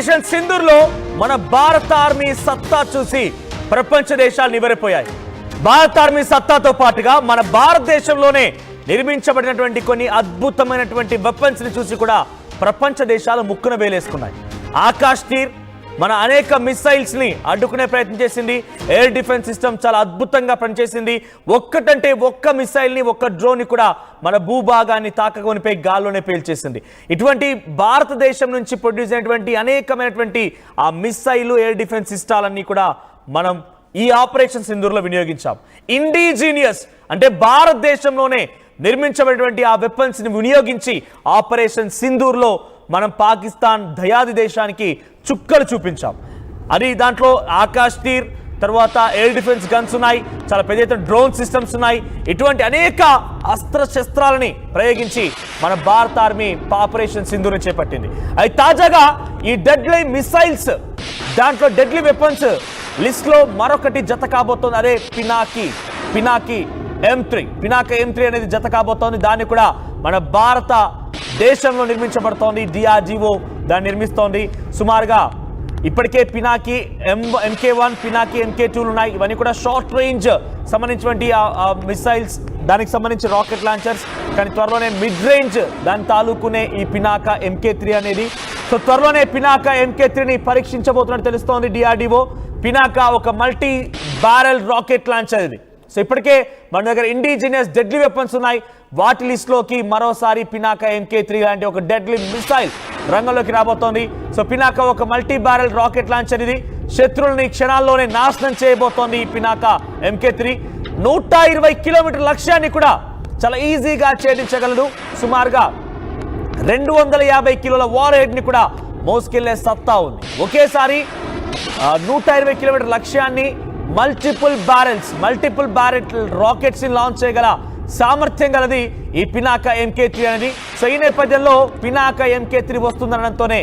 Operation సింధూర్లో మన భారత army సత్తా చూసి ప్రపంచ దేశాలు నివ్వెరపోయాయి. భారత ఆర్మీ సత్తాతో పాటుగా మన భారతదేశంలోనే నిర్మించబడినటువంటి కొన్ని అద్భుతమైనటువంటి వెపన్స్ ని చూసి కూడా ప్రపంచ దేశాలు ముక్కున వేలేసుకున్నాయి. ఆకాశ్ తీర్ మన అనేక మిసైల్స్ ని అడ్డుకునే ప్రయత్నం చేసింది. ఎయిర్ డిఫెన్స్ సిస్టమ్ చాలా అద్భుతంగా పనిచేసింది. ఒక్కటంటే ఒక్క మిసైల్ ని, ఒక్క డ్రోన్ ని కూడా మన భూభాగాన్ని తాకగొనిపై గాల్లోనే పేల్చేసింది. ఇటువంటి భారతదేశం నుంచి ప్రొడ్యూస్ అయినటువంటి అనేకమైనటువంటి ఆ మిసైల్, ఎయిర్ డిఫెన్స్ సిస్టాలన్నీ కూడా మనం ఈ ఆపరేషన్ సింధూర్లో వినియోగించాం. ఇండిజీనియస్ అంటే భారతదేశంలోనే నిర్మించబడినటువంటి ఆ వెపన్స్ ని వినియోగించి ఆపరేషన్ సింధూర్లో మనం పాకిస్తాన్ దయాది దేశానికి చుక్కలు చూపించాం. అది దాంట్లో ఆకాశ్ తీర్, తర్వాత ఎయిర్ డిఫెన్స్ గన్స్ ఉన్నాయి, చాలా పెద్ద ఎత్తున డ్రోన్ సిస్టమ్స్ ఉన్నాయి. ఇటువంటి అనేక అస్త్రశస్త్రాలని ప్రయోగించి మన భారత ఆర్మీ ఆపరేషన్ సింధూర్ని చేపట్టింది. అయితే తాజాగా ఈ డెడ్లీ మిసైల్స్, దాంట్లో డెడ్లీ వెపన్స్ లిస్ట్ లో మరొకటి జత కాబోతోంది. అదే పినాకి M3 అనేది జత కాబోతోంది. దాన్ని కూడా మన భారత దేశంలో నిర్మించబడుతోంది. DRDO దాన్ని నిర్మిస్తోంది. సుమారుగా ఇప్పటికే పినాకి MK1, పినాకి MK2 ఉన్నాయి. ఇవన్నీ కూడా షార్ట్ రేంజ్ సంబంధించినటువంటి మిసైల్స్, దానికి సంబంధించి రాకెట్ లాంచర్స్. కానీ త్వరలోనే మిడ్ రేంజ్ దాని తాలూకునే ఈ పినాక MK3 అనేది. సో త్వరలోనే పినాక MK3ని పరీక్షించబోతున్నట్టు తెలుస్తోంది DRDO. పినాక ఒక మల్టీ బ్యారెల్ రాకెట్ లాంచర్ ఇది. సో ఇప్పటికే మన దగ్గర ఇండిజినియస్ డెడ్లీ వెపన్స్ ఉన్నాయి. వాటి లిస్టులోకి మరోసారి పినాక MK3 లాంటి ఒక డెడ్లీ మిసైల్ రంగంలోకి రాబోతోంది. సో పినాక ఒక మల్టీ బ్యారెల్ రాకెట్ లాంచర్ ఇది. శత్రువుల్ని క్షణాల్లోనే నాశనం చేయబోతోంది ఈ పినాక MK3. 120 కిలోమీటర్ల లక్ష్యాన్ని కూడా చాలా ఈజీగా ఛేదించగలదు. సుమారుగా 250 కిలోల వార్ హెడ్ ని కూడా మోసుకెళ్లే సత్తా ఉంది. ఒకేసారి 120 కిలోమీటర్ల లక్ష్యాన్ని మల్టిపుల్ బ్యారెల్ రాకెట్స్ ని లాంచ్ చేయగల సామర్థ్యం గలది ఈ పినాక MK3 అనేది. సో ఈ నేపథ్యంలో పినాక MK3 వస్తుందనడంతోనే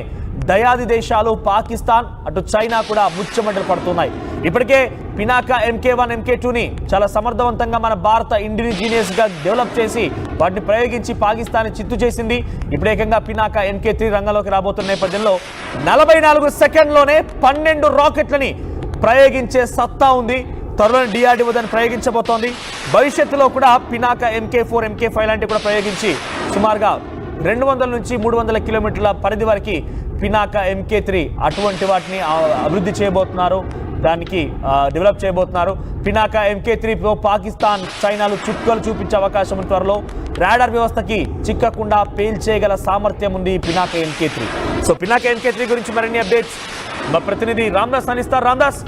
దయాది దేశాలు, పాకిస్తాన్, అటు చైనా కూడా ముచ్చమటలు పడుతున్నాయి. ఇప్పటికే పినాక MK1, MK2ని చాలా సమర్థవంతంగా మన భారత ఇండిజినియస్ గా డెవలప్ చేసి వాటిని ప్రయోగించి పాకిస్తాన్ చిత్తు చేసింది. ఇప్పుడు ఏకంగా పినాక MK3 రంగంలోకి రాబోతున్న నేపథ్యంలో 44 సెకండ్లోనే 12 రాకెట్లని ప్రయోగించే సత్తా ఉంది. త్వరలో DRDO దాన్ని ప్రయోగించబోతోంది. భవిష్యత్తులో కూడా పినాక MK4, MK5 లాంటివి కూడా ప్రయోగించి సుమారుగా 200 నుంచి 300 కిలోమీటర్ల పరిధి వరకు పినాక MK3 అటువంటి వాటిని అభివృద్ధి చేయబోతున్నారు, దానికి డెవలప్ చేయబోతున్నారు. పినాక MK3 పాకిస్తాన్, చైనాలు చుక్కలు చూపించే అవకాశం త్వరలో. రాడార్ వ్యవస్థకి చిక్కకుండా పేల్చేయగల సామర్థ్యం ఉంది Pinaka MK3. So Pinaka MK3 గురించి మరిన్ని అప్డేట్స్ మా ప్రతినిధి రామ్దాస్ అందిస్తారు. రామ్దాస్,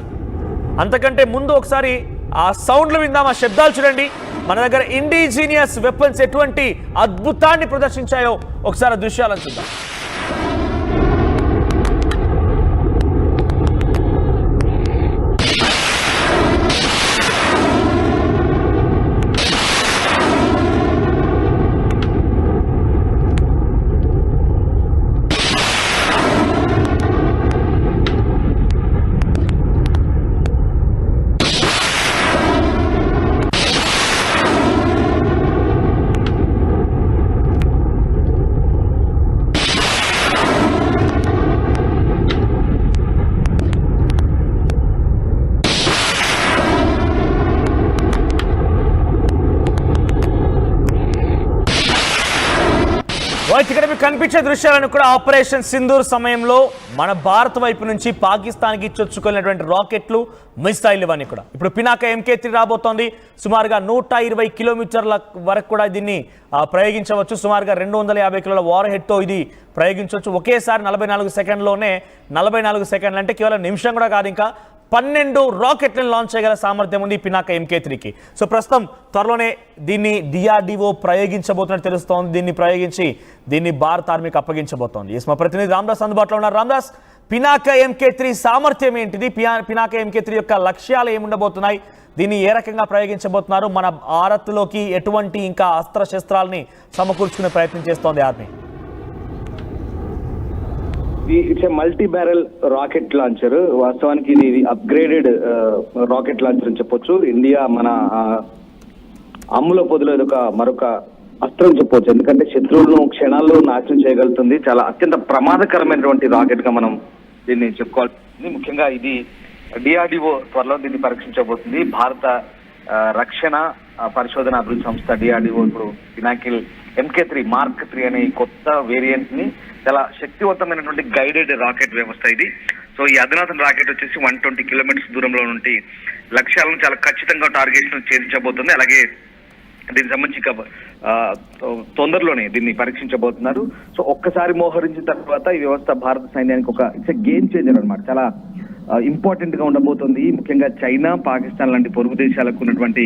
అంతకంటే ముందు ఒకసారి ఆ సౌండ్లు విందాం, ఆ శబ్దాలు చూడండి. మన దగ్గర ఇండిజీనియస్ వెపన్స్ ఎటువంటి అద్భుతాన్ని ప్రదర్శించాయో ఒకసారి దృశ్యాలను చూద్దాం. ఇక్కడ మీకు కనిపించే దృశ్యాలను కూడా ఆపరేషన్ సింధూర్ సమయంలో మన భారత్ వైపు నుంచి పాకిస్తాన్కి చొచ్చుకున్నటువంటి రాకెట్లు, మిసైల్ ఇవన్నీ కూడా ఇప్పుడు పినాక MK3 రాబోతోంది. సుమారుగా 120 కిలోమీటర్ల వరకు కూడా దీన్ని ప్రయోగించవచ్చు. సుమారుగా 250 కిలోల వార్ హెడ్తో ఇది ప్రయోగించవచ్చు. ఒకేసారి 44 సెకండ్లోనే, 44 సెకండ్లు అంటే కేవలం నిమిషం కూడా కాదు, ఇంకా 12 రాకెట్లను లాంచ్ చేయగల సామర్థ్యం ఉంది పినాక MK3కి. సో ప్రస్తుతం త్వరలోనే దీన్ని DRDO ప్రయోగించబోతున్నట్టు తెలుస్తోంది. దీన్ని ప్రయోగించి దీన్ని భారత ఆర్మీకి అప్పగించబోతోంది. మా ప్రతినిధి రామ్దాస్ అందుబాటులో ఉన్నారు. రామ్దాస్, పినాక MK3 సామర్థ్యం ఏంటిది? పినాక MK3 యొక్క లక్ష్యాలు ఏముండబోతున్నాయి? దీన్ని ఏ రకంగా ప్రయోగించబోతున్నారు? మన భారత్లోకి ఎటువంటి ఇంకా అస్త్రశస్త్రాలని సమకూర్చుకునే ప్రయత్నం చేస్తోంది army? It's a multi barrel rocket launcher. వాస్తవానికి ఇది అప్గ్రేడెడ్ రాకెట్ లాంచర్ అని చెప్పొచ్చు. ఇండియా మన అమ్ముల పొదిలో మరొక అస్త్రం చెప్పవచ్చు. ఎందుకంటే శత్రువులను క్షణాల్లో నాశనం చేయగలుగుతుంది. చాలా అత్యంత ప్రమాదకరమైనటువంటి రాకెట్ గా మనం దీన్ని చెప్పుకోవాల్సింది. ముఖ్యంగా ఇది డిఆర్డిఓ త్వరలో దీన్ని పరీక్షించబోతుంది. భారత రక్షణ పరిశోధన అభివృద్ధి సంస్థ డిఆర్డిఓ ఇప్పుడు పినాకిల్ MK3 మార్క్ 3 అనే కొత్త వేరియంట్ ని చాలా శక్తివంతమైనటువంటి గైడెడ్ రాకెట్ వ్యవస్థ ఇది. సో ఈ అధునాతన రాకెట్ వచ్చేసి 120 కిలోమీటర్స్ దూరంలో నుండి లక్ష్యాలను చాలా ఖచ్చితంగా టార్గెట్స్ ను ఛేదించబోతుంది. అలాగే దీనికి సంబంధించి తొందరలోనే దీన్ని పరీక్షించబోతున్నారు. సో ఒక్కసారి మోహరించిన తర్వాత ఈ వ్యవస్థ భారత సైన్యానికి ఒక ఇట్స్ గేమ్ చేంజర్ అన్నమాట. చాలా ఇంపార్టెంట్ గా ఉండబోతోంది. ముఖ్యంగా చైనా, పాకిస్తాన్ లాంటి పొరుగు దేశాలకు ఉన్నటువంటి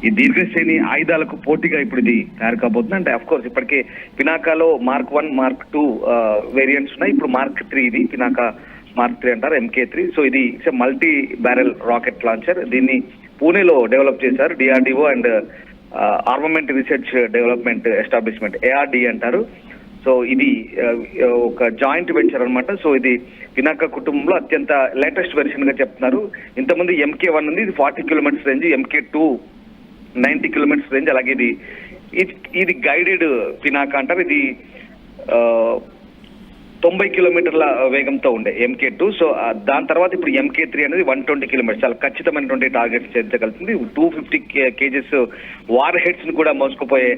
ఈ దీర్ఘశ్రేణి ఆయుధాలకు పోటీగా ఇప్పుడు ఇది తయారు కాబోతుంది. అంటే అఫ్ కోర్స్ ఇప్పటికే పినాకాలో మార్క్ 1, మార్క్ 2 వేరియంట్స్ ఉన్నాయి. ఇప్పుడు మార్క్ 3 ఇది పినాకా మార్క్ 3 అంటారు, MK3. సో ఇది it's multi barrel rocket launcher. దీన్ని పూణేలో డెవలప్ చేశారు DRDO and armament research development establishment, ARD అంటారు. సో ఇది ఒక జాయింట్ వెంచర్ అన్నమాట. సో ఇది పినాకా కుటుంబంలో అత్యంత లేటెస్ట్ వెర్షన్ గా చెప్తున్నారు. ఇంతకుముందు MK1 ఉంది, ఇది 40 kilometres range, MK2 90 kilometres range. అలాగే ఇది గైడెడ్ పినాకా అంటారు. ఇది 90 కిలోమీటర్ల వేగంతో ఉండే MK2. సో దాని తర్వాత ఇప్పుడు MK3 అనేది 120 కిలోమీటర్స్, చాలా ఖచ్చితమైనటువంటి టార్గెట్స్ చేర్చగలుగుతుంది. 250 కేజెస్ వార్ హెడ్స్ ని కూడా మోసుకుపోయే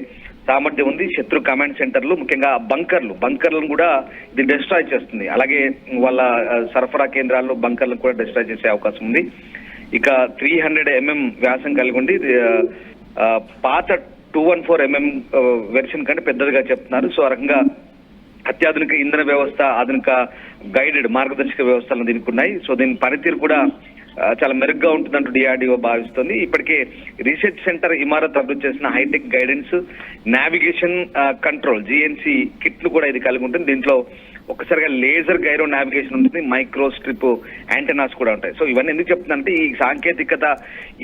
సామర్థ్యం ఉంది. శత్రు కమాండ్ సెంటర్లు, ముఖ్యంగా బంకర్లను కూడా ఇది డిస్ట్రాయ్ చేస్తుంది. అలాగే వాళ్ళ సరఫరా కేంద్రాల్లో బంకర్లను కూడా డిస్ట్రాయ్ చేసే అవకాశం ఉంది. ఇక 300 mm వ్యాసం కలిగి ఉండి పాత 214 mm వెర్షన్ కంటే పెద్దదిగా చెప్తున్నారు. సో ఆ రకంగా అత్యాధునిక ఇంధన వ్యవస్థ, ఆధునిక గైడెడ్ మార్గదర్శక వ్యవస్థలను దీనికి ఉన్నాయి. సో దీని పనితీరు కూడా చాలా మెరుగ్గా ఉంటుందంటూ డిఆర్డిఓ భావిస్తుంది. ఇప్పటికే రీసెర్చ్ సెంటర్ ఇమారత్ అభివృద్ధి చేసిన hi-tech guidance, navigation control GNC కిట్లు కూడా ఇది కలిగి ఉంటుంది. దీంట్లో ఒక్కసారిగా లేజర్ గైరో నావిగేషన్ ఉంటుంది, మైక్రో స్ట్రిప్ యాంటెనాస్ కూడా ఉంటాయి. సో ఇవన్నీ ఎందుకు చెప్తుందంటే ఈ సాంకేతికత,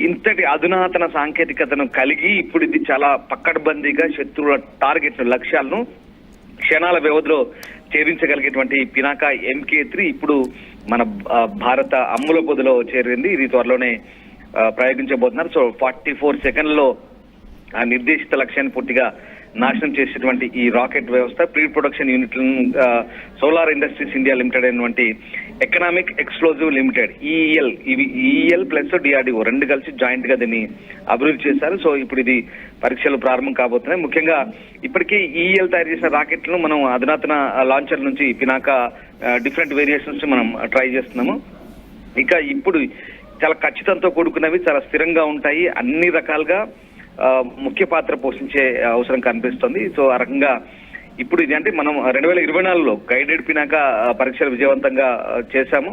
ఇంతటి అధునాతన సాంకేతికతను కలిగి ఇప్పుడు ఇది చాలా పక్కడబందీగా శత్రువుల టార్గెట్ లక్ష్యాలను క్షణాల వ్యవధిలో ఛేదించగలిగేటువంటి పినాకా MK3 ఇప్పుడు మన భారత అమ్ముల పొదిలో చేరింది. ఇది త్వరలోనే ప్రయోగించబోతున్నారు. సో 44 సెకండ్లలో ఆ నిర్దేశిత లక్ష్యాన్ని పూర్తిగా నాశనం చేసేటువంటి ఈ రాకెట్ వ్యవస్థ ప్రీ ప్రొడక్షన్ యూనిట్లను సోలార్ ఇండస్ట్రీస్ ఇండియా లిమిటెడ్ అయినటువంటి economic explosive limited EEL plus DRDO రెండు కలిసి జాయింట్ గా దీన్ని అభివృద్ధి చేశారు. సో ఇప్పుడు ఇది పరీక్షలు ప్రారంభం కాబోతున్నాయి. ముఖ్యంగా ఇప్పటికే EEL తయారు చేసిన రాకెట్లను మనం అధునాతన లాంచర్ నుంచి పినాకా డిఫరెంట్ వేరియేషన్స్ మనం ట్రై చేస్తున్నాము. ఇక ఇప్పుడు చాలా ఖచ్చితంతో కూడుకున్నవి, చాలా స్థిరంగా ఉంటాయి, అన్ని రకాలుగా ముఖ్య పాత్ర పోషించే అవసరం కనిపిస్తుంది. సో ఆ రకంగా ఇప్పుడు ఇది అంటే మనం 2024లో గైడెడ్ పినాకా పరీక్షలు విజయవంతంగా చేశాము.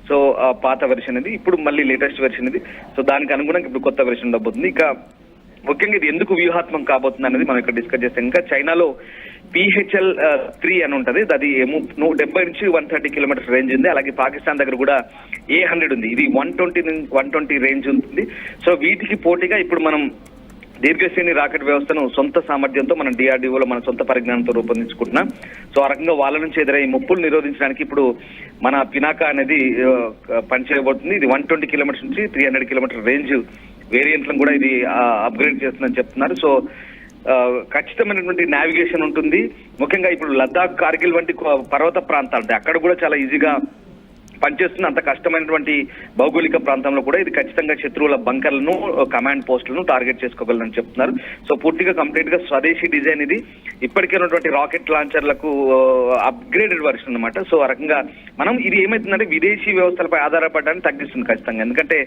సో పాత వెర్షన్ ఇది, ఇప్పుడు మళ్ళీ లేటెస్ట్ వెర్షన్ ఇది. సో దానికి అనుగుణంగా ఇప్పుడు కొత్త వెర్షన్ ఉండబోతుంది. ఇక ముఖ్యంగా ఇది ఎందుకు వ్యూహాత్మకం కాబోతుంది అనేది మనం ఇక్కడ డిస్కస్ చేస్తాం. ఇంకా చైనాలో PHL-3 అని ఉంటది, అది 70 నుంచి 130 కిలోమీటర్స్ రేంజ్ ఉంది. అలాగే పాకిస్తాన్ దగ్గర కూడా A100 ఉంది, ఇది 120 రేంజ్ ఉంటుంది. సో వీటికి పోటీగా ఇప్పుడు మనం దీర్ఘశ్రేణి రాకెట్ వ్యవస్థను సొంత సామర్థ్యంతో మన డిఆర్డిఓలో మన సొంత పరిజ్ఞానంతో రూపొందించుకుంటున్నాం. సో ఆ రకంగా వాళ్ళ నుంచి ఎదురయ్యే ముప్పులు నిరోధించడానికి ఇప్పుడు మన పినాకా అనేది పనిచేయబోతుంది. ఇది 120 కిలోమీటర్స్ నుంచి 300 కిలోమీటర్ రేంజ్ వేరియంట్లను కూడా ఇది అప్గ్రేడ్ చేస్తుందని చెప్తున్నారు. సో ఖచ్చితమైనటువంటి నావిగేషన్ ఉంటుంది. ముఖ్యంగా ఇప్పుడు లద్దాఖ్, కార్గిల్ వంటి పర్వత ప్రాంతాలు అక్కడ కూడా చాలా ఈజీగా పనిచేస్తున్న అంత కష్టమైనటువంటి భౌగోళిక ప్రాంతంలో కూడా ఇది ఖచ్చితంగా శత్రువుల బంకర్లను, కమాండ్ పోస్టులను టార్గెట్ చేసుకోగలరని చెప్తున్నారు. సో పూర్తిగా కంప్లీట్ గా స్వదేశీ డిజైన్ ఇది. ఇప్పటికే ఉన్నటువంటి రాకెట్ లాంచర్లకు అప్గ్రేడెడ్ వర్షన్ అన్నమాట. సో ఆ రకంగా మనం ఇది ఏమైతుందంటే విదేశీ వ్యవస్థలపై ఆధారపడడానికి తగ్గిస్తుంది ఖచ్చితంగా. ఎందుకంటే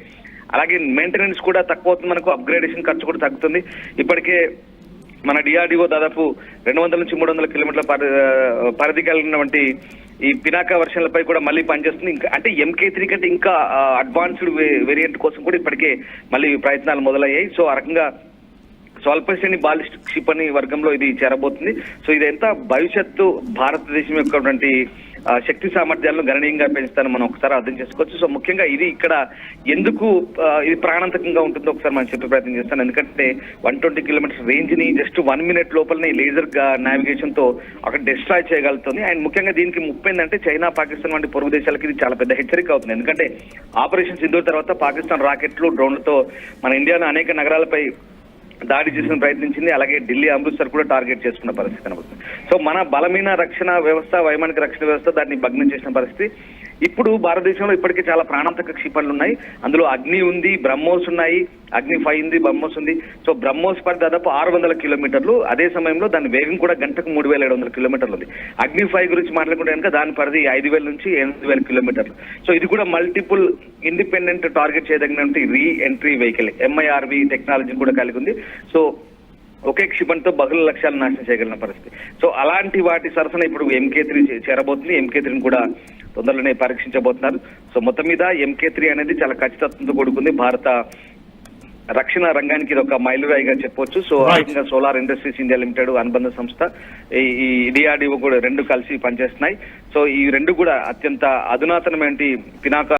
అలాగే మెయింటెనెన్స్ కూడా తక్కువ అవుతుంది, మనకు అప్గ్రేడేషన్ ఖర్చు కూడా తగ్గుతుంది. ఇప్పటికే మన డిఆర్డిఓ దాదాపు 200 నుంచి 300 కిలోమీటర్ల పరిధి కలిగినటువంటి ఈ పినాకా వర్షన్లపై కూడా మళ్ళీ పనిచేస్తుంది. ఇంకా అంటే MK3 కంటే ఇంకా అడ్వాన్స్డ్ వేరియంట్ కోసం కూడా ఇప్పటికే మళ్ళీ ప్రయత్నాలు మొదలయ్యాయి. సో ఆ రకంగా స్వల్పశ్రేణి బాలిస్టిక్ క్షిపణి వర్గంలో ఇది చేరబోతుంది. సో ఇదంతా భవిష్యత్తు భారతదేశం యొక్క శక్తి సామర్థ్యాలను గణనీయంగా పెంచుతాను మనం ఒకసారి అర్థం చేసుకోవచ్చు. సో ముఖ్యంగా ఇది ఇక్కడ ఎందుకు ఇది ప్రాణాంతకంగా ఉంటుందో ఒకసారి మనం చెప్పే ప్రయత్నం చేస్తాను. ఎందుకంటే 120 కిలోమీటర్స్ రేంజ్ ని జస్ట్ 1 minute లోపలనే లేజర్ నావిగేషన్ తో అక్కడ డిస్ట్రాయ్ చేయగలుగుతుంది. అండ్ ముఖ్యంగా దీనికి ముప్పు ఏంటంటే చైనా, పాకిస్తాన్ వంటి పొరుగు దేశాలకి ఇది చాలా పెద్ద హెచ్చరిక అవుతుంది. ఎందుకంటే ఆపరేషన్ సింధూర్ తర్వాత పాకిస్తాన్ రాకెట్లు, డ్రోన్లతో మన ఇండియాను అనేక నగరాలపై దాడి చేసిన ప్రయత్నించింది. అలాగే ఢిల్లీ, అమృత్సర్ కూడా టార్గెట్ చేసుకున్న పరిస్థితి కనబడుతుంది. సో మన బలమైన రక్షణ వ్యవస్థ, వైమానిక రక్షణ వ్యవస్థ దాన్ని భగ్నం చేసిన పరిస్థితి. ఇప్పుడు భారతదేశంలో ఇప్పటికే చాలా ప్రాణాంతక క్షిపణులు ఉన్నాయి. అందులో అగ్ని ఉంది, బ్రహ్మోస్ ఉన్నాయి, అగ్ని 5 ఉంది, బ్రహ్మోస్ ఉంది. సో బ్రహ్మోస్ పర్ దాదాపు 600 కిలోమీటర్లు, అదే సమయంలో దాని వేగం కూడా గంటకు 3700 కిలోమీటర్లు ఉంది. అగ్ని 5 గురించి మాట్లాడుకుంటే కనుక దాని పరిధి 5000 నుంచి 8000 కిలోమీటర్లు. సో ఇది కూడా మల్టిపుల్ ఇండిపెండెంట్ టార్గెట్ చేయదగినటువంటి reentry vehicle, MIRV technology కూడా కలిగి ఉంది. సో ఒకే క్షిపణితో బహుళ లక్ష్యాలు నాశనం చేయగలిగిన పరిస్థితి. సో అలాంటి వాటి సరసన ఇప్పుడు MK3 చేరబోతుంది. MK3 కూడా తొందరలోనే పరీక్షించబోతున్నారు. సో మొత్తం మీద MK3 అనేది చాలా ఖచ్చితత్వంతో కూడుకుంది. భారత రక్షణ రంగానికి ఇది ఒక మైలురాయిగా చెప్పొచ్చు. సో ఆ రకంగా సోలార్ ఇండస్ట్రీస్ ఇండియా లిమిటెడ్ అనుబంధ సంస్థ, ఈ DRDO కూడా రెండు కలిసి పనిచేస్తున్నాయి. సో ఈ రెండు కూడా అత్యంత అధునాతనమైన పినాక